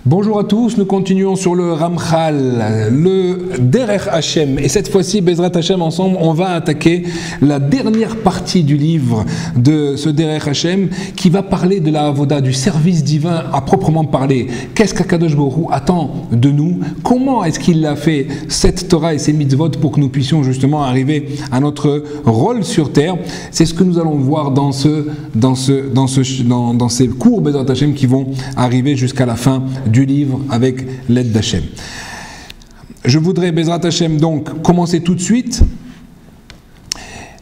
Bonjour à tous, nous continuons sur le Ramchal, le Derech Hashem, et cette fois-ci, Bezrat Hashem, ensemble, on va attaquer la dernière partie du livre de ce Derech Hashem qui va parler de la Avoda, du service divin à proprement parler. Qu'est-ce qu'Akadosh Baruch Hu attend de nous? Comment est-ce qu'il a fait cette Torah et ces mitzvot pour que nous puissions justement arriver à notre rôle sur terre? C'est ce que nous allons voir dans ces cours Bezrat Hashem qui vont arriver jusqu'à la fin du livre avec l'aide d'Hachem. Je voudrais, Bezrat Hashem, donc commencer tout de suite.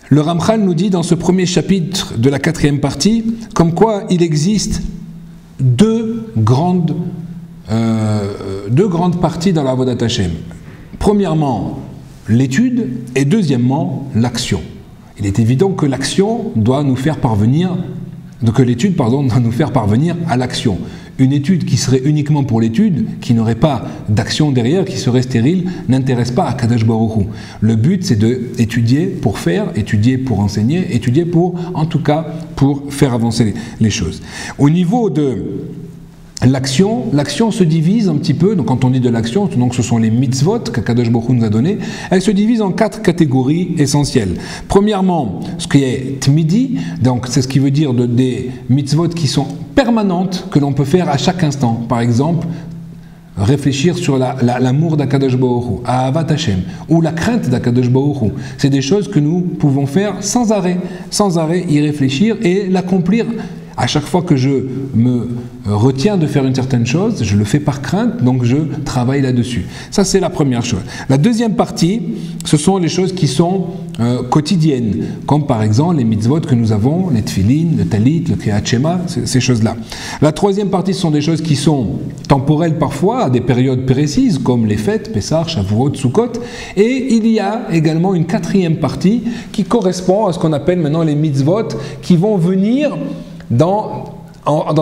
Le Ramchal nous dit dans ce premier chapitre de la 4e partie, comme quoi il existe deux grandes parties dans la Avodat Hashem. Premièrement, l'étude, et deuxièmement, l'action. Il est évident que l'action doit nous faire parvenir, l'étude doit nous faire parvenir à l'action. Une étude qui serait uniquement pour l'étude, qui n'aurait pas d'action derrière, qui serait stérile, n'intéresse pas Akadosh Baruch Hu. Le but, c'est d'étudier pour faire, étudier pour enseigner, étudier pour, en tout cas, pour faire avancer les choses. Au niveau de l'action se divise un petit peu, donc quand on dit de l'action, donc ce sont les mitzvot qu'Akadosh Baruch Hu nous a donné, elle se divise en 4 catégories essentielles. Premièrement, ce qui est tmidi, donc c'est ce qui veut dire des mitzvot qui sont permanentes, que l'on peut faire à chaque instant. Par exemple, réfléchir sur l'amour d'Akadosh Baruch Hu, Ahavat Hashem, ou la crainte d'Akadosh Baruch Hu. C'est des choses que nous pouvons faire sans arrêt y réfléchir et l'accomplir. À chaque fois que je me retiens de faire une certaine chose, je le fais par crainte, donc je travaille là-dessus. Ça, c'est la première chose. La deuxième partie, ce sont les choses qui sont quotidiennes, comme par exemple les mitzvot que nous avons, les tfilin, le talit, le kriyat shema, ces choses-là. La troisième partie, ce sont des choses qui sont temporelles parfois, à des périodes précises, comme les fêtes, Pessah, Shavuot, Sukkot. Et il y a également une quatrième partie qui correspond à ce qu'on appelle maintenant les mitzvot, qui vont venir dans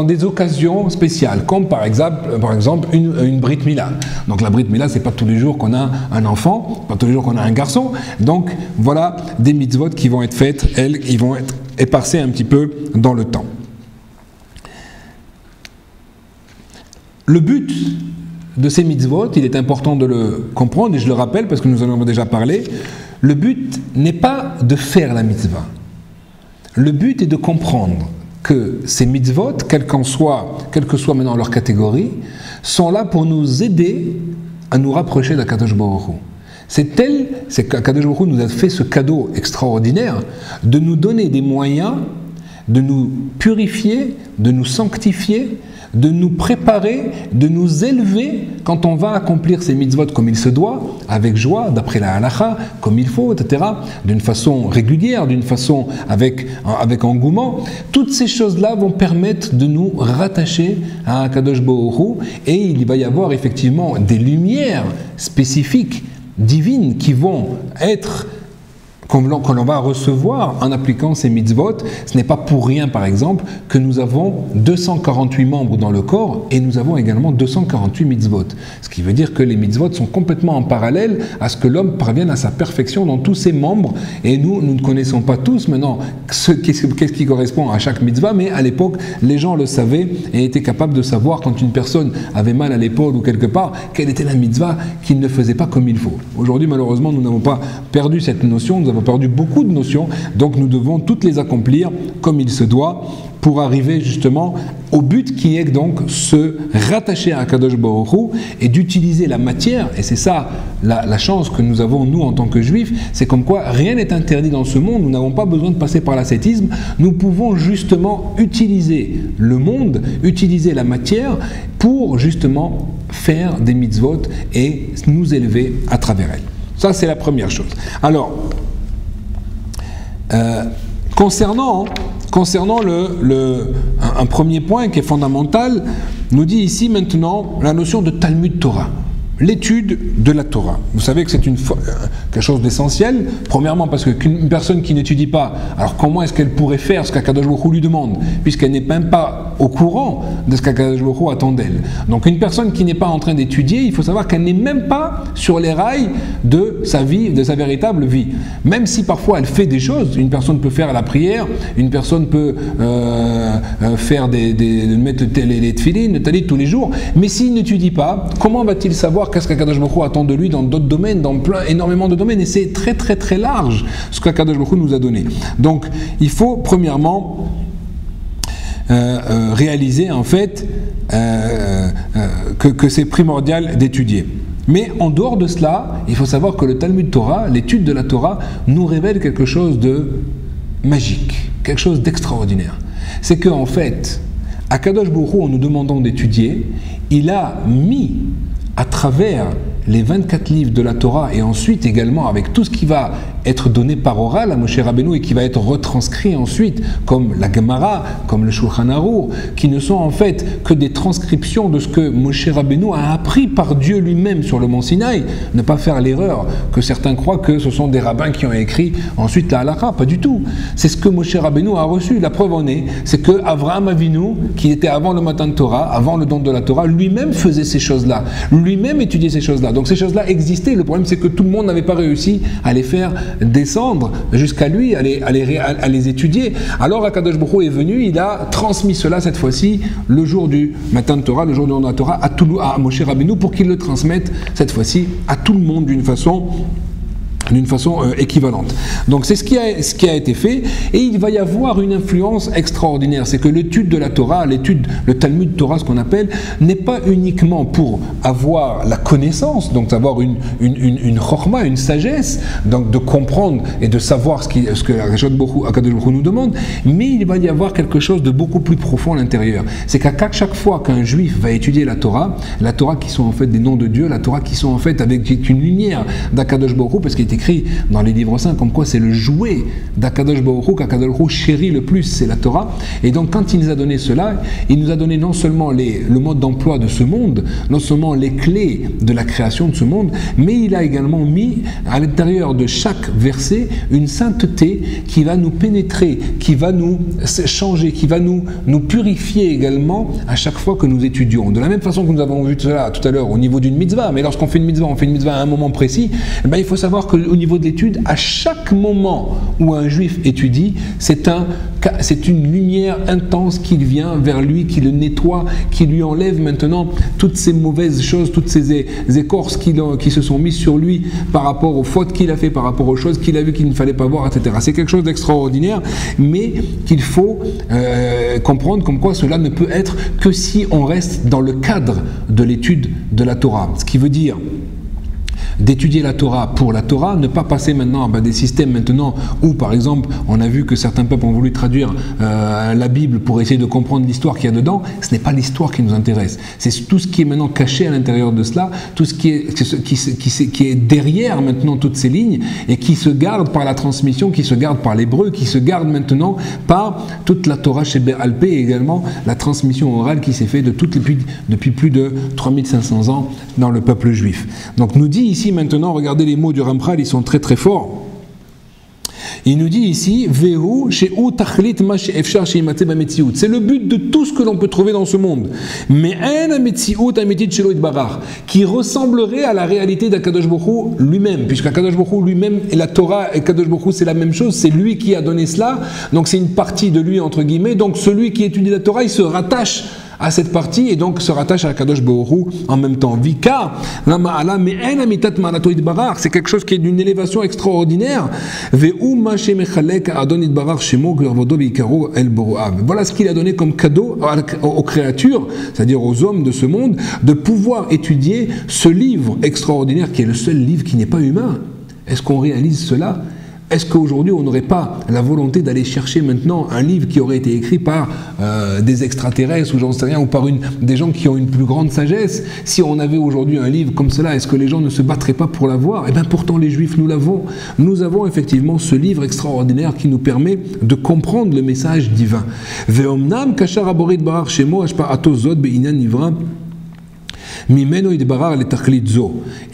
des occasions spéciales, comme par exemple une Brit Mila. Donc la Brit Mila, c'est pas tous les jours qu'on a un enfant, pas tous les jours qu'on a un garçon. Donc voilà des mitzvot qui vont être faites, ils vont être éparses un petit peu dans le temps. Le but de ces mitzvot, il est important de le comprendre, et je le rappelle parce que nous en avons déjà parlé, le but n'est pas de faire la mitzvah. Le but est de comprendre que ces mitzvot, quelle que soit maintenant leur catégorie, sont là pour nous aider à nous rapprocher d'Akadosh Baruch Hu. C'est qu'Akadosh Baruch Hu nous a fait ce cadeau extraordinaire de nous donner des moyens de nous purifier, de nous sanctifier, de nous préparer, de nous élever quand on va accomplir ces mitzvot comme il se doit, avec joie, d'après la halakha, comme il faut, etc., d'une façon régulière, d'une façon avec engouement. Toutes ces choses-là vont permettre de nous rattacher à Akadosh Baruch Hu, et il va y avoir effectivement des lumières spécifiques, divines, qui vont être qu'on va recevoir en appliquant ces mitzvot. Ce n'est pas pour rien, par exemple, que nous avons 248 membres dans le corps et nous avons également 248 mitzvot. Ce qui veut dire que les mitzvot sont complètement en parallèle à ce que l'homme parvienne à sa perfection dans tous ses membres. Et nous ne connaissons pas tous maintenant qu'est-ce qui correspond à chaque mitzvah, mais à l'époque, les gens le savaient et étaient capables de savoir quand une personne avait mal à l'épaule ou quelque part, quelle était la mitzvah qu'il ne faisait pas comme il faut. Aujourd'hui, malheureusement, nous n'avons pas perdu cette notion, nous avons perdu beaucoup de notions, donc nous devons toutes les accomplir comme il se doit pour arriver justement au but qui est donc se rattacher à Akadosh Baruch Hu et d'utiliser la matière, et c'est ça la chance que nous avons nous en tant que juifs, c'est comme quoi rien n'est interdit dans ce monde, nous n'avons pas besoin de passer par l'ascétisme, nous pouvons justement utiliser le monde, utiliser la matière pour justement faire des mitzvot et nous élever à travers elles. Ça, c'est la première chose. Alors, concernant un premier point qui est fondamental, nous dit ici maintenant la notion de Talmud Torah. l'étude de la Torah. Vous savez que c'est quelque chose d'essentiel. Premièrement, parce qu'une personne qui n'étudie pas, alors comment est-ce qu'elle pourrait faire ce qu'Akadosh Baruch Hu lui demande, puisqu'elle n'est même pas au courant de ce qu'Akadosh Baruch Hu attend d'elle. Donc une personne qui n'est pas en train d'étudier, il faut savoir qu'elle n'est même pas sur les rails de sa vie, de sa véritable vie. Même si parfois elle fait des choses, une personne peut faire la prière, une personne peut faire mettre les tefilines, le talit tous les jours, mais s'il n'étudie pas, comment va-t-il savoir qu'est-ce qu'Akadosh Baruch Hu attend de lui dans d'autres domaines, dans énormément de domaines, et c'est très très très large ce qu'Akadosh Baruch Hu nous a donné. Donc il faut premièrement réaliser en fait que c'est primordial d'étudier. Mais en dehors de cela, il faut savoir que le Talmud Torah, l'étude de la Torah, nous révèle quelque chose de magique, quelque chose d'extraordinaire. C'est qu'en fait, Akadosh Baruch Hu, en nous demandant d'étudier, il a mis à travers les 24 livres de la Torah et ensuite également avec tout ce qui va être donné par oral à Moshe Rabbeinu et qui va être retranscrit ensuite comme la Gemara, comme le Shulchan Aruch, qui ne sont en fait que des transcriptions de ce que Moshe Rabbeinu a appris par Dieu lui-même sur le mont Sinaï. Ne pas faire l'erreur que certains croient que ce sont des rabbins qui ont écrit ensuite la halakha, pas du tout. C'est ce que Moshe Rabbeinu a reçu. La preuve en est, c'est que Avraham Avinu, qui était avant le Matan Torah, avant le don de la Torah, lui-même faisait ces choses-là, lui-même étudiait ces choses-là. Donc ces choses-là existaient. Le problème, c'est que tout le monde n'avait pas réussi à les faire descendre jusqu'à lui, à les étudier. Alors Akadosh Baruch Hu est venu, il a transmis cela cette fois-ci le jour du Matan Torah, le jour de la Torah, à Moshe Rabbeinu pour qu'il le transmette cette fois-ci à tout le monde d'une façon équivalente. Donc c'est ce qui a été fait, et il va y avoir une influence extraordinaire. C'est que l'étude de la Torah, le Talmud Torah, ce qu'on appelle, n'est pas uniquement pour avoir la connaissance, donc avoir une chorma, une sagesse, donc de comprendre et de savoir ce que Akadosh Baruch Hu nous demande, mais il va y avoir quelque chose de beaucoup plus profond à l'intérieur. C'est qu'à chaque fois qu'un juif va étudier la Torah qui sont en fait des noms de Dieu, la Torah qui sont en fait avec une lumière d'Akadosh Baruch Hu, parce qu'il est écrit dans les livres saints comme quoi c'est le jouet d'Akadosh Baruch Hu, qu'Akadosh Baruch Hu chérit le plus, c'est la Torah. Et donc quand il nous a donné cela, il nous a donné non seulement le mode d'emploi de ce monde, non seulement les clés de la création de ce monde, mais il a également mis à l'intérieur de chaque verset une sainteté qui va nous pénétrer, qui va nous changer, qui va nous purifier également à chaque fois que nous étudions. De la même façon que nous avons vu cela tout à l'heure au niveau d'une mitzvah, mais lorsqu'on fait une mitzvah, on fait une mitzvah à un moment précis, il faut savoir qu'au niveau de l'étude, à chaque moment où un juif étudie, c'est une lumière intense qui vient vers lui, qui le nettoie, qui lui enlève maintenant toutes ces mauvaises choses, toutes ces écorces qui se sont mises sur lui par rapport aux fautes qu'il a fait, par rapport aux choses qu'il a vues qu'il ne fallait pas voir, etc. C'est quelque chose d'extraordinaire, mais qu'il faut comprendre comme quoi cela ne peut être que si on reste dans le cadre de l'étude de la Torah. Ce qui veut dire d'étudier la Torah pour la Torah, ne pas passer maintenant à des systèmes maintenant où par exemple on a vu que certains peuples ont voulu traduire la Bible pour essayer de comprendre l'histoire qu'il y a dedans. Ce n'est pas l'histoire qui nous intéresse, c'est tout ce qui est maintenant caché à l'intérieur de cela, tout ce qui est derrière maintenant toutes ces lignes et qui se garde par la transmission, qui se garde par l'hébreu, qui se garde maintenant par toute la Torah chez Bé'al Pé et également la transmission orale qui s'est faite depuis plus de 3500 ans dans le peuple juif. Donc nous dit ici maintenant, regardez les mots du Ramchal, ils sont très très forts. Il nous dit ici, c'est le but de tout ce que l'on peut trouver dans ce monde. Mais qui ressemblerait à la réalité d'Akadosh Baruch Hu lui-même, puisque Akadosh Baruch Hu lui-même et la Torah et Akadosh Baruch Hu c'est la même chose, c'est lui qui a donné cela, donc c'est une partie de lui entre guillemets, donc celui qui étudie la Torah, il se rattache à cette partie et donc se rattache à Kadosh Baruch Hu en même temps. Vika, c'est quelque chose qui est d'une élévation extraordinaire. Voilà ce qu'il a donné comme cadeau aux créatures, c'est-à-dire aux hommes de ce monde, de pouvoir étudier ce livre extraordinaire qui est le seul livre qui n'est pas humain. Est-ce qu'on réalise cela ? Est-ce qu'aujourd'hui on n'aurait pas la volonté d'aller chercher maintenant un livre qui aurait été écrit par des extraterrestres ou j'en sais rien, ou par des gens qui ont une plus grande sagesse? Si on avait aujourd'hui un livre comme cela, est-ce que les gens ne se battraient pas pour l'avoir? Eh bien pourtant les juifs nous l'avons. Nous avons effectivement ce livre extraordinaire qui nous permet de comprendre le message divin. Ve'omnam kashar aborit barar shemo ashpa'ato zod be'inan nivra.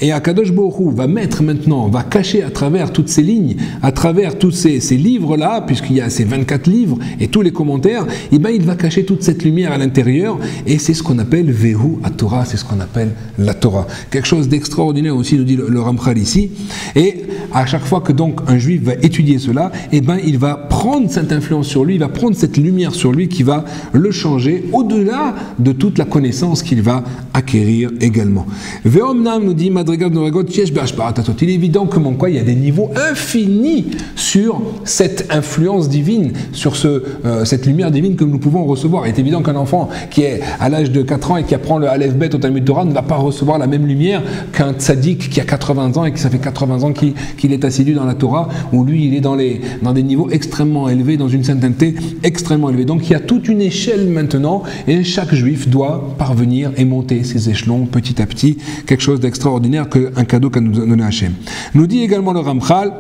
Et Akadosh Baruch Hu va mettre maintenant, va cacher à travers toutes ces lignes, à travers tous ces livres-là, puisqu'il y a ces 24 livres et tous les commentaires, et ben il va cacher toute cette lumière à l'intérieur, et c'est ce qu'on appelle Vehu à Torah, c'est ce qu'on appelle la Torah. Quelque chose d'extraordinaire aussi, nous dit le Ramchal ici. Et à chaque fois que donc un juif va étudier cela, et ben il va prendre cette influence sur lui, il va prendre cette lumière sur lui qui va le changer au-delà de toute la connaissance qu'il va acquérir également. Ve'omnam nous dit Madrigal Noragot Yesh Be'ashpa'at Hatot. Il est évident que mon quoi, il y a des niveaux infinis sur cette influence divine, sur cette lumière divine que nous pouvons recevoir. Il est évident qu'un enfant qui est à l'âge de 4 ans et qui apprend le Aleph Bet au Talmud Torah ne va pas recevoir la même lumière qu'un tzaddik qui a 80 ans et qui ça fait 80 ans qu'il est assidu dans la Torah, où lui il est dans des niveaux extrêmement élevés, dans une sainteté extrêmement élevée. Donc il y a toute une échelle maintenant, et chaque juif doit parvenir et monter ses échelons petit à petit, quelque chose d'extraordinaire, un cadeau qu'a nous donné Hachem. Nous dit également le Ramchal,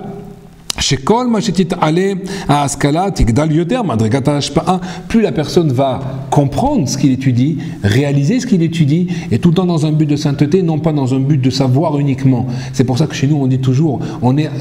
plus la personne va comprendre ce qu'il étudie, réaliser ce qu'il étudie, et tout le temps dans un but de sainteté, non pas dans un but de savoir uniquement. C'est pour ça que chez nous on dit toujours,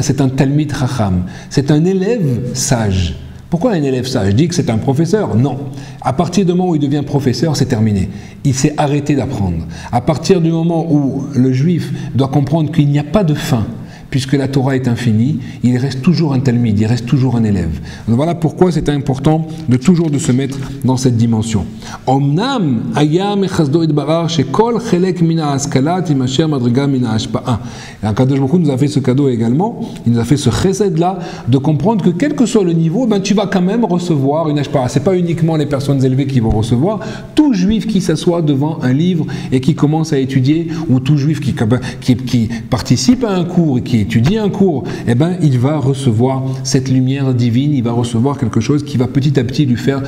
c'est un Talmid Chacham, c'est un élève sage. Pourquoi un élève sage? Je dis que c'est un professeur? Non. À partir du moment où il devient professeur, c'est terminé. Il s'est arrêté d'apprendre. À partir du moment où le juif doit comprendre qu'il n'y a pas de fin, puisque la Torah est infinie, il reste toujours un talmid, il reste toujours un élève. Donc voilà pourquoi c'est important de toujours de se mettre dans cette dimension. Omnam ayam echazdo idbarar shekol chelek mina askalat imasher madriga mina ashpa'a. Et Kadosh Baruch Hu nous a fait ce cadeau également, il nous a fait ce chesed là, de comprendre que quel que soit le niveau, ben tu vas quand même recevoir une ashpa'a. C'est pas uniquement les personnes élevées qui vont recevoir, tout juif qui s'assoit devant un livre et qui commence à étudier, ou tout juif qui participe à un cours et qui étudie un cours, eh ben, il va recevoir cette lumière divine, il va recevoir quelque chose qui va petit à petit le faire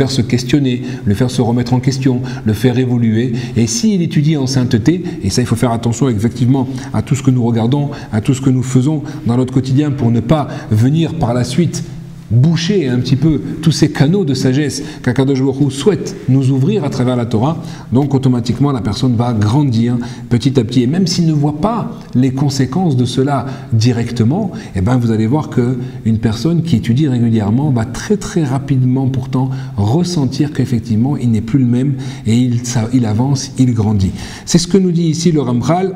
se questionner, le faire se remettre en question, le faire évoluer. Et s'il étudie en sainteté, et ça il faut faire attention effectivement à tout ce que nous regardons, à tout ce que nous faisons dans notre quotidien pour ne pas venir par la suite boucher un petit peu tous ces canaux de sagesse qu'Akadosh Baruch Hu souhaite nous ouvrir à travers la Torah. Donc automatiquement la personne va grandir petit à petit, et même s'il ne voit pas les conséquences de cela directement, eh ben vous allez voir qu'une personne qui étudie régulièrement va très très rapidement pourtant ressentir qu'effectivement il n'est plus le même, et il avance, il grandit. C'est ce que nous dit ici le Ramchal.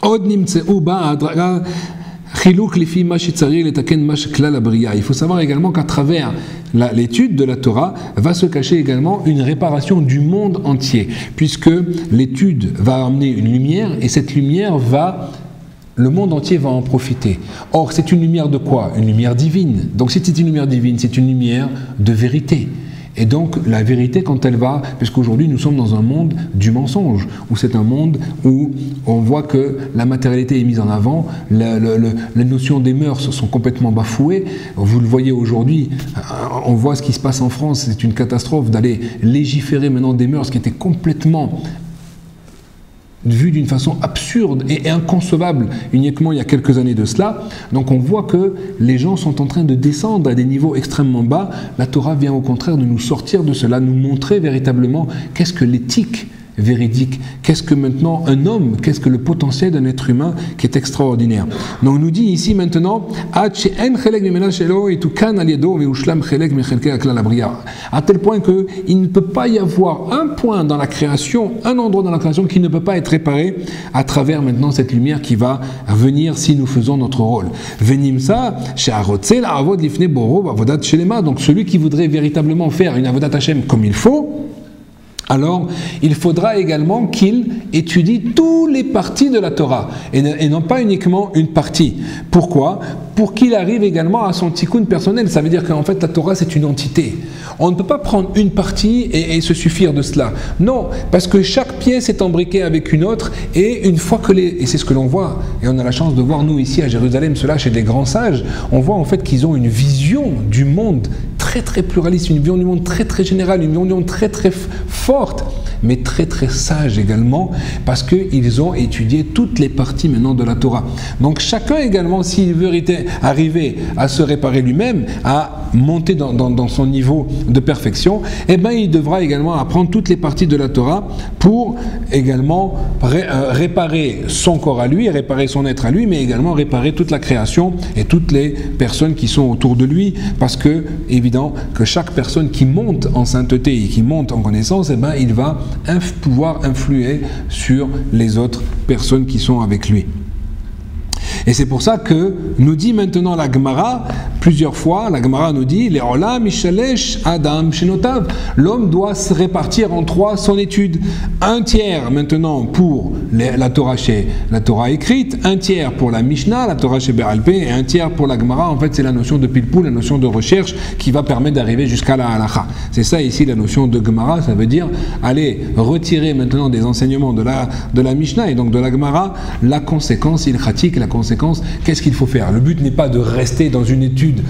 Od nimtseu ba'adraga. Il faut savoir également qu'à travers l'étude de la Torah va se cacher également une réparation du monde entier, puisque l'étude va amener une lumière, et cette lumière le monde entier va en profiter. Or, c'est une lumière de quoi? Une lumière divine. Donc si c'est une lumière divine, c'est une lumière de vérité. Et donc la vérité, quand elle va, puisqu'aujourd'hui nous sommes dans un monde du mensonge, où c'est un monde où on voit que la matérialité est mise en avant, les notions des mœurs sont complètement bafouées. Vous le voyez aujourd'hui, on voit ce qui se passe en France, c'est une catastrophe d'aller légiférer maintenant des mœurs qui étaient complètement vu d'une façon absurde et inconcevable uniquement il y a quelques années de cela. Donc on voit que les gens sont en train de descendre à des niveaux extrêmement bas. La Torah vient au contraire de nous sortir de cela, nous montrer véritablement qu'est-ce que l'éthique véridique, qu'est-ce que maintenant un homme, qu'est-ce que le potentiel d'un être humain qui est extraordinaire. Donc on nous dit ici maintenant à tel point qu'il ne peut pas y avoir un point dans la création, un endroit dans la création qui ne peut pas être réparé à travers maintenant cette lumière qui va venir si nous faisons notre rôle. Donc celui qui voudrait véritablement faire une avodat Hashem comme il faut, alors il faudra également qu'il étudie tous les parties de la Torah et non pas uniquement une partie. Pourquoi? Pour qu'il arrive également à son tikkun personnel. Ça veut dire qu'en fait la Torah c'est une entité. On ne peut pas prendre une partie et se suffire de cela. Non, parce que chaque pièce est imbriquée avec une autre, et une fois que et c'est ce que l'on voit, et on a la chance de voir nous ici à Jérusalem cela chez des grands sages, on voit en fait qu'ils ont une vision du monde très très pluraliste, une vision du monde très très générale, une vision du monde très très forte. mais très très sages également, parce qu'ils ont étudié toutes les parties maintenant de la Torah. Donc chacun également, s'il veut arriver à se réparer lui-même, à monter dans son niveau de perfection, eh bien il devra également apprendre toutes les parties de la Torah pour également réparer son corps à lui, réparer son être à lui, mais également réparer toute la création et toutes les personnes qui sont autour de lui, parce que évident que chaque personne qui monte en sainteté et qui monte en connaissance, eh ben, il va pouvoir influer sur les autres personnes qui sont avec lui. Et c'est pour ça que nous dit maintenant la Gemara, plusieurs fois, la Gemara nous dit l'homme doit se répartir en trois son étude. Un tiers maintenant pour la Torah écrite, un tiers pour la Mishnah, la Torah chez Be'al-Peh, et un tiers pour la Gemara. En fait, c'est la notion de pilpul, la notion de recherche qui va permettre d'arriver jusqu'à la halacha. C'est ça ici la notion de Gemara, ça veut dire aller retirer maintenant des enseignements de la Mishnah et donc de la Gemara, la conséquence ilchatique, la conséquence, qu'est-ce qu'il faut faire. Le but n'est pas de rester dans une étude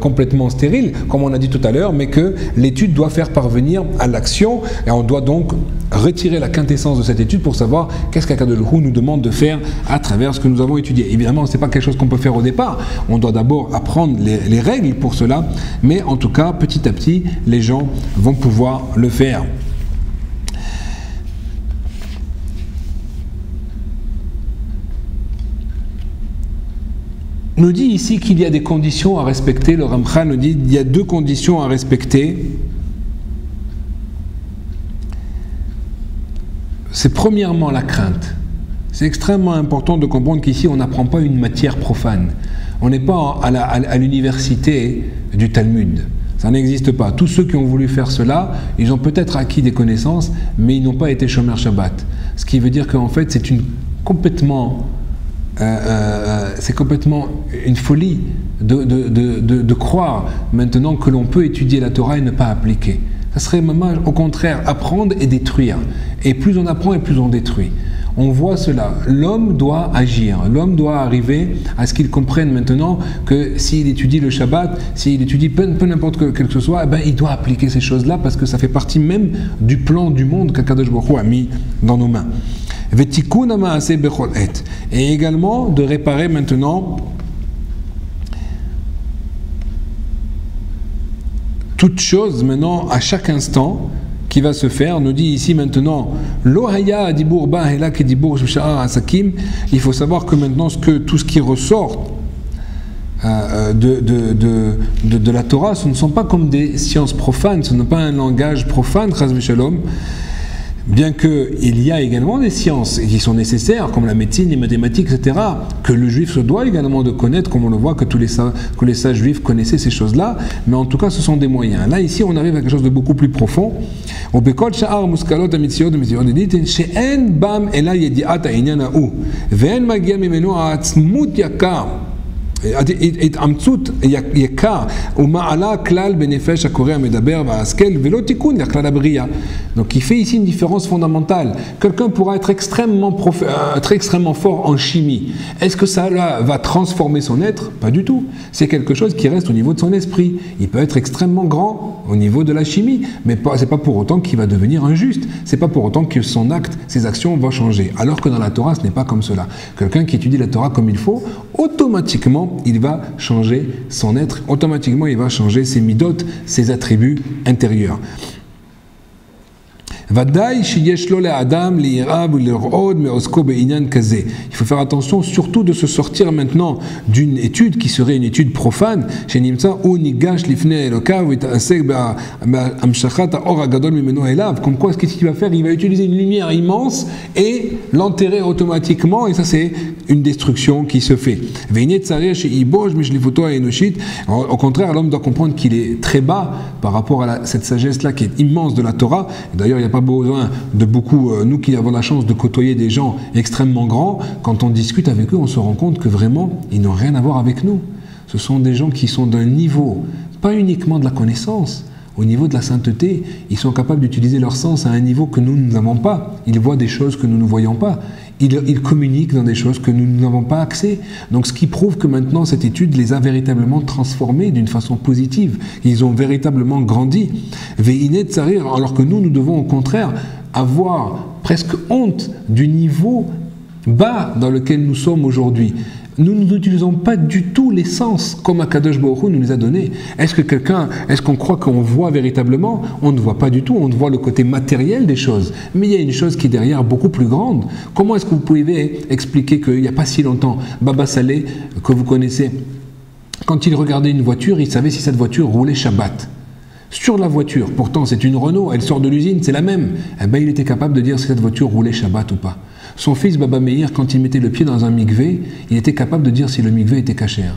complètement stérile, comme on a dit tout à l'heure, mais que l'étude doit faire parvenir à l'action, et on doit donc retirer la quintessence de cette étude pour savoir qu'est-ce qu'Akadosh Baruch Hu nous demande de faire à travers ce que nous avons étudié. Évidemment, ce n'est pas quelque chose qu'on peut faire au départ, on doit d'abord apprendre les règles pour cela, mais en tout cas, petit à petit, les gens vont pouvoir le faire. Nous dit ici qu'il y a des conditions à respecter. Le Ramchal nous dit qu'il y a deux conditions à respecter. C'est premièrement la crainte. C'est extrêmement important de comprendre qu'ici on n'apprend pas une matière profane. On n'est pas à l'université du Talmud. Ça n'existe pas. Tous ceux qui ont voulu faire cela, ils ont peut-être acquis des connaissances, mais ils n'ont pas été Shomer Shabbat. Ce qui veut dire qu'en fait c'est complètement une folie de croire maintenant que l'on peut étudier la Torah et ne pas appliquer. Ça serait même au contraire apprendre et détruire. Et plus on apprend et plus on détruit. On voit cela. L'homme doit agir. L'homme doit arriver à ce qu'il comprenne maintenant que s'il étudie le Shabbat, s'il étudie peu n'importe quel que ce soit, eh ben, il doit appliquer ces choses-là parce que ça fait partie même du plan du monde qu'Akadosh Baruch Hu a mis dans nos mains. Et également de réparer maintenant toute chose maintenant à chaque instant qui va se faire. Nous dit ici maintenant il faut savoir que maintenant tout ce qui ressort de la Torah, ce ne sont pas comme des sciences profanes, ce n'est pas un langage profane, chas v'shalom. Bien qu'il y a également des sciences qui sont nécessaires, comme la médecine, les mathématiques, etc., que le juif se doit également de connaître, comme on le voit que les sages juifs connaissaient ces choses-là, mais en tout cas ce sont des moyens. Là, ici, on arrive à quelque chose de beaucoup plus profond. Donc il fait ici une différence fondamentale. Quelqu'un pourra être extrêmement fort en chimie. Est-ce que ça là, va transformer son être? Pas du tout. C'est quelque chose qui reste au niveau de son esprit. Il peut être extrêmement grand au niveau de la chimie, mais ce n'est pas pour autant qu'il va devenir injuste. Ce n'est pas pour autant que son acte, ses actions vont changer. Alors que dans la Torah, ce n'est pas comme cela. Quelqu'un qui étudie la Torah comme il faut, automatiquement, il va changer son être, automatiquement il va changer ses midot, ses attributs intérieurs. Il faut faire attention surtout de se sortir maintenant d'une étude qui serait une étude profane, comme quoi ce qu'il va faire, il va utiliser une lumière immense et l'enterrer automatiquement, et ça c'est une destruction qui se fait. Au contraire, l'homme doit comprendre qu'il est très bas par rapport à cette sagesse-là qui est immense de la Torah. D'ailleurs, il n'y a pas besoin de beaucoup, nous qui avons la chance de côtoyer des gens extrêmement grands, quand on discute avec eux, on se rend compte que vraiment, ils n'ont rien à voir avec nous. Ce sont des gens qui sont d'un niveau, pas uniquement de la connaissance, au niveau de la sainteté, ils sont capables d'utiliser leur sens à un niveau que nous n'avons pas. Ils voient des choses que nous ne voyons pas. ils communiquent dans des choses que nous n'avons pas accès. Donc ce qui prouve que maintenant cette étude les a véritablement transformés d'une façon positive. Ils ont véritablement grandi. Ve'inet tsarir, alors que nous devons au contraire avoir presque honte du niveau bas dans lequel nous sommes aujourd'hui. Nous n'utilisons pas du tout les sens comme Akadosh Baruch Hu nous les a donnés. Est-ce qu'on croit qu'on voit véritablement? On ne voit pas du tout, on voit le côté matériel des choses. Mais il y a une chose qui est derrière beaucoup plus grande. Comment est-ce que vous pouvez expliquer qu'il n'y a pas si longtemps, Baba Saleh, que vous connaissez, quand il regardait une voiture, il savait si cette voiture roulait Shabbat. Sur la voiture, pourtant c'est une Renault, elle sort de l'usine, c'est la même. Eh bien, il était capable de dire si cette voiture roulait Shabbat ou pas. Son fils Baba Meir, quand il mettait le pied dans un mikvé, il était capable de dire si le mikvé était kasher.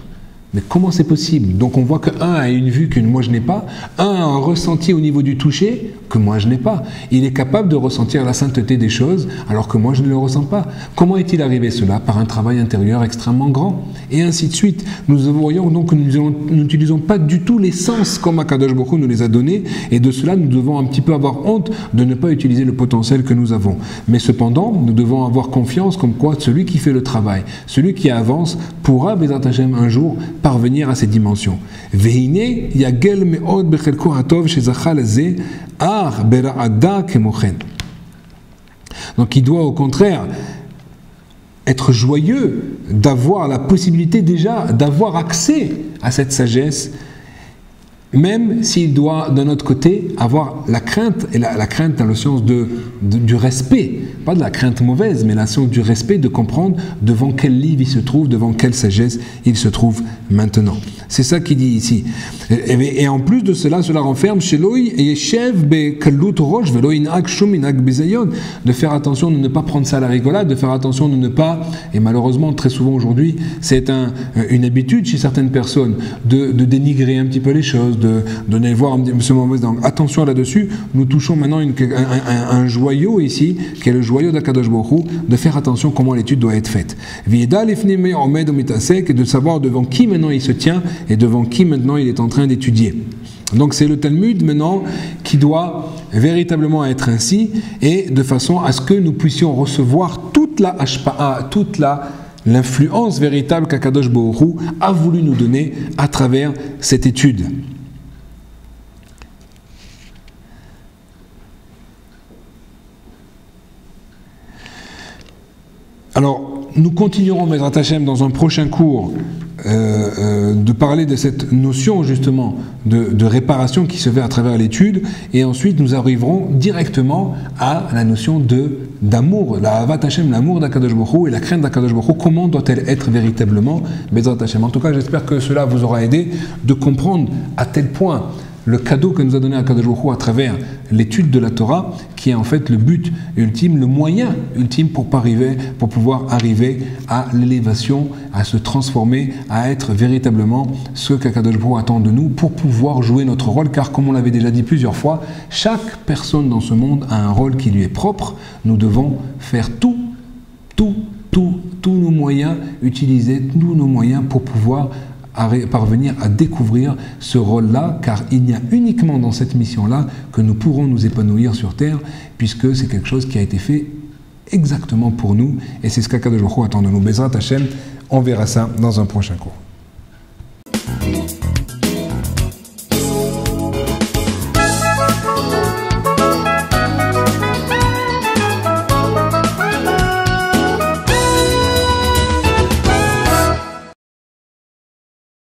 Mais comment c'est possible? Donc on voit qu'un a une vue que moi je n'ai pas, un a un ressenti au niveau du toucher que moi je n'ai pas. Il est capable de ressentir la sainteté des choses alors que moi je ne le ressens pas. Comment est-il arrivé cela? Par un travail intérieur extrêmement grand. Et ainsi de suite. Nous voyons donc que nous n'utilisons pas du tout les sens comme Akadosh Baruch Hu nous les a donnés, et de cela nous devons un petit peu avoir honte de ne pas utiliser le potentiel que nous avons. Mais cependant, nous devons avoir confiance comme quoi celui qui fait le travail, celui qui avance, pourra, Bezrat Hashem, un jour parvenir à ces dimensions. Donc il doit au contraire être joyeux d'avoir la possibilité déjà d'avoir accès à cette sagesse, même s'il doit d'un autre côté avoir la crainte, et la crainte dans le sens du respect, pas de la crainte mauvaise, mais la sens du respect, de comprendre devant quel livre il se trouve, devant quelle sagesse il se trouve maintenant. C'est ça qu'il dit ici. Et en plus de cela, cela renferme de faire attention de ne pas prendre ça à la rigolade, de faire attention de ne pas, et malheureusement très souvent aujourd'hui, c'est une habitude chez certaines personnes de dénigrer un petit peu les choses, de donner voir ce mauvais angle. Attention là-dessus, nous touchons maintenant un joyau ici, qui est le joyau d'Akadosh Baruch Hu, de faire attention comment l'étude doit être faite. Et de savoir devant qui maintenant il se tient et devant qui maintenant il est en train d'étudier. Donc c'est le Talmud maintenant qui doit véritablement être ainsi, et de façon à ce que nous puissions recevoir toute la hashpa'a, toute l'influence véritable qu'Akadosh Baruch Hu a voulu nous donner à travers cette étude. Alors, nous continuerons, Bezrat Hashem, dans un prochain cours, de parler de cette notion justement de réparation qui se fait à travers l'étude, et ensuite nous arriverons directement à la notion d'amour, la Avat Hashem, l'amour d'Akadosh Baruch Hu et la crainte d'Akadosh Baruch Hu. Comment doit-elle être véritablement, Bezrat Hashem? En tout cas, j'espère que cela vous aura aidé de comprendre à tel point le cadeau que nous a donné Akadosh Baruch Hu à travers l'étude de la Torah, qui est en fait le but ultime, le moyen ultime pour pouvoir arriver à l'élévation, à se transformer, à être véritablement ce qu'Akadosh Baruch Hu attend de nous pour pouvoir jouer notre rôle, car comme on l'avait déjà dit plusieurs fois, chaque personne dans ce monde a un rôle qui lui est propre. Nous devons faire tous nos moyens, utiliser tous nos moyens pour pouvoir parvenir à découvrir ce rôle-là, car il n'y a uniquement dans cette mission-là que nous pourrons nous épanouir sur terre, puisque c'est quelque chose qui a été fait exactement pour nous, et c'est ce qu'Akadosh Baruch Hu attend de nous. Bezrat Hashem, on verra ça dans un prochain cours.